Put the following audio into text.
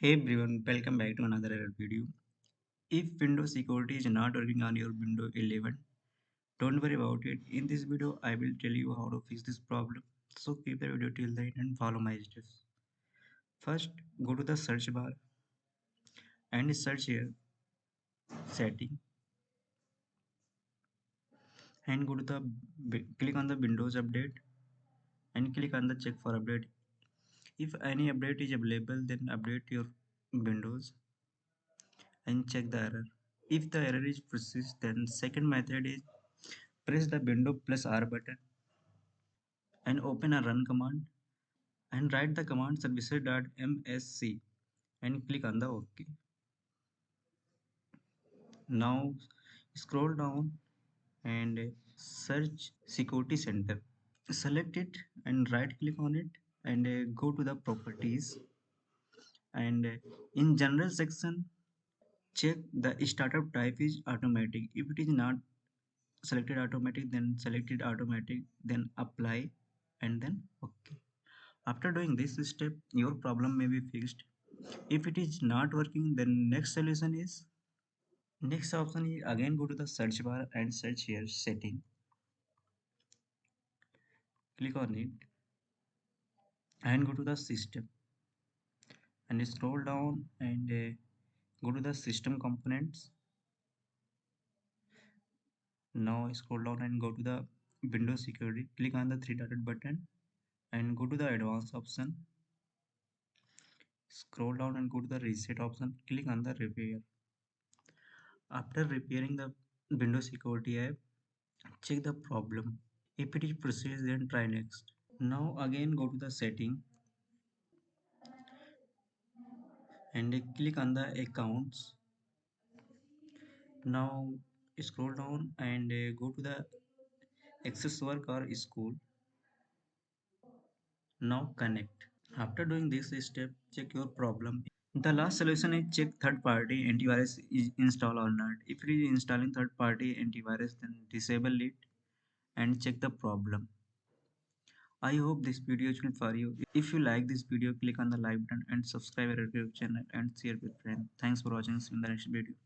Hey everyone, welcome back to another error video. If Windows security is not working on your Windows 11, don't worry about it. In this video, I will tell you how to fix this problem. So keep the video till the end and follow my steps. First, go to the search bar and search here setting and go to the click on the Windows update and click on the check for update. If any update is available, then update your Windows and check the error. If the error is persist, then second method is press the window plus R button and open a run command and write the command services.msc and click on the OK. Now scroll down and search security center. Select it and right click on it and go to the properties and in general section check the startup type is automatic. If it is not selected automatic, then select it automatic, then apply and then OK. After doing this step, your problem may be fixed. If it is not working, then next solution is next option is again go to the search bar and search here setting. Click on it and go to the system and scroll down and go to the system components. Now scroll down and go to the Windows security. Click on the three dotted button and go to the advanced option. Scroll down and go to the reset option. Click on the repair. After repairing the Windows security app, check the problem. If it is processed, then try next. Now again go to the setting and click on the accounts. Now scroll down and go to the access work or school. Now connect. After doing this step, check your problem. The last solution is check third party antivirus is installed or not. If it is installing third party antivirus, then disable it and check the problem. I hope this video is useful for you. If you like this video, click on the like button and subscribe our YouTube channel and share with friends. Thanks for watching. See you in the next video.